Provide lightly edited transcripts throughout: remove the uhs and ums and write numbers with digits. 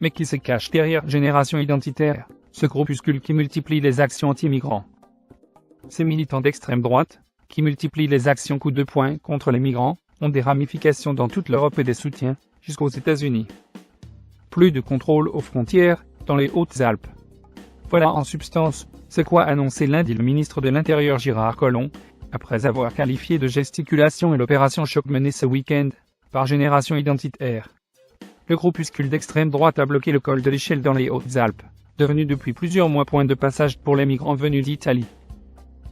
Mais qui se cache derrière Génération Identitaire, ce groupuscule qui multiplie les actions anti-migrants? Ces militants d'extrême droite, qui multiplient les actions coup de poing contre les migrants, ont des ramifications dans toute l'Europe et des soutiens, jusqu'aux États-Unis. Plus de contrôle aux frontières, dans les Hautes-Alpes. Voilà en substance, ce qu'a annoncé lundi le ministre de l'Intérieur Gérard Collomb, après avoir qualifié de gesticulation et l'opération choc menée ce week-end, par Génération Identitaire. Le groupuscule d'extrême droite a bloqué le col de l'Échelle dans les Hautes-Alpes, devenu depuis plusieurs mois point de passage pour les migrants venus d'Italie.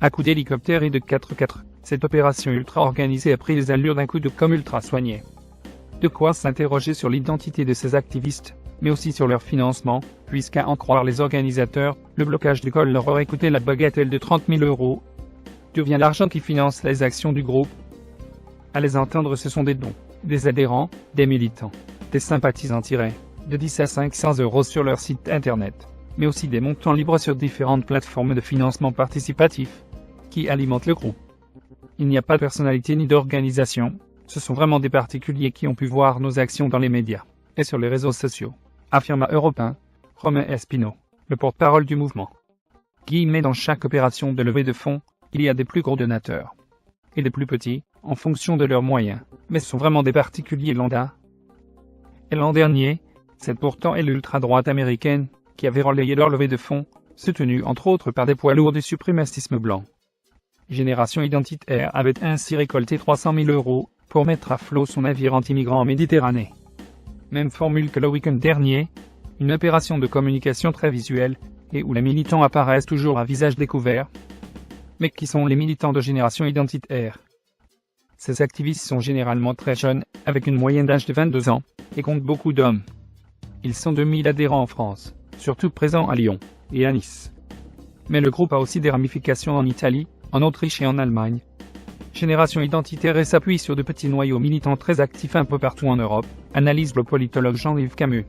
À coups d'hélicoptères et de 4x4, cette opération ultra-organisée a pris les allures d'un coup de com' ultra soigné. De quoi s'interroger sur l'identité de ces activistes, mais aussi sur leur financement, puisqu'à en croire les organisateurs, le blocage du col leur aurait coûté la bagatelle de 30 000 €. D'où vient l'argent qui finance les actions du groupe? À les entendre, ce sont des dons, des adhérents, des militants, des sympathisants de 10 à 500 € sur leur site internet, mais aussi des montants libres sur différentes plateformes de financement participatif, qui alimentent le groupe. Il n'y a pas de personnalité ni d'organisation, ce sont vraiment des particuliers qui ont pu voir nos actions dans les médias et sur les réseaux sociaux, affirma Europe 1, Romain Espino, le porte-parole du mouvement. Dans chaque opération de levée de fonds, il y a des plus gros donateurs et des plus petits, en fonction de leurs moyens, mais ce sont vraiment des particuliers lambda. Et l'an dernier, c'est pourtant l'ultra-droite américaine qui avait relayé leur levée de fonds, soutenue entre autres par des poids lourds du suprémacisme blanc. Génération Identitaire avait ainsi récolté 300 000 € pour mettre à flot son navire anti-migrant en Méditerranée. Même formule que le week-end dernier, une opération de communication très visuelle, et où les militants apparaissent toujours à visage découvert. Mais qui sont les militants de Génération Identitaire? Ces activistes sont généralement très jeunes, avec une moyenne d'âge de 22 ans, et comptent beaucoup d'hommes. Ils sont 2000 adhérents en France, surtout présents à Lyon et à Nice. Mais le groupe a aussi des ramifications en Italie, en Autriche et en Allemagne. Génération Identitaire s'appuie sur de petits noyaux militants très actifs un peu partout en Europe, analyse le politologue Jean-Yves Camus.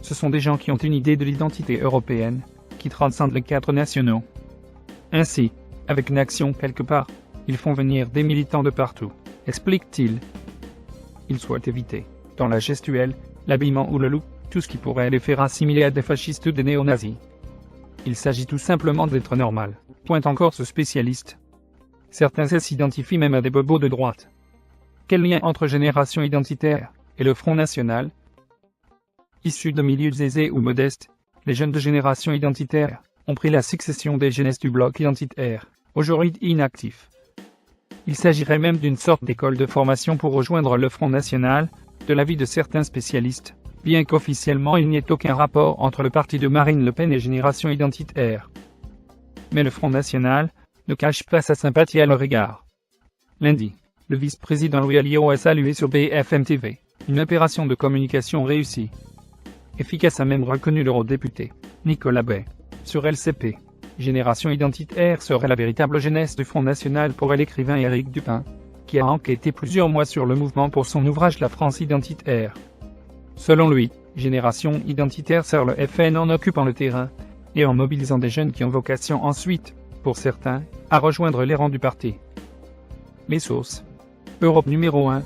Ce sont des gens qui ont une idée de l'identité européenne, qui transcende les cadres nationaux. Ainsi, avec une action quelque part, ils font venir des militants de partout, explique-t-il. Ils souhaitent éviter, dans la gestuelle, l'habillement ou le look, tout ce qui pourrait les faire assimiler à des fascistes ou des néo-nazis. Il s'agit tout simplement d'être normal, pointe encore ce spécialiste. Certains s'identifient même à des bobos de droite. Quel lien entre Génération Identitaire et le Front National? Issus de milieux aisés ou modestes, les jeunes de Génération Identitaire ont pris la succession des jeunesses du bloc identitaire, aujourd'hui inactifs. Il s'agirait même d'une sorte d'école de formation pour rejoindre le Front National, de l'avis de certains spécialistes, bien qu'officiellement il n'y ait aucun rapport entre le parti de Marine Le Pen et Génération Identitaire. Mais le Front National ne cache pas sa sympathie à leur égard. Lundi, le vice-président Louis Alliot a salué sur BFM TV une opération de communication réussie. Efficace a même reconnu l'eurodéputé Nicolas Bay. Sur LCP, Génération Identitaire serait la véritable jeunesse du Front National pour l'écrivain Éric Dupin, qui a enquêté plusieurs mois sur le mouvement pour son ouvrage La France identitaire. Selon lui, Génération Identitaire sert le FN en occupant le terrain, et en mobilisant des jeunes qui ont vocation ensuite, pour certains, à rejoindre les rangs du parti. Les sources. Europe numéro 1,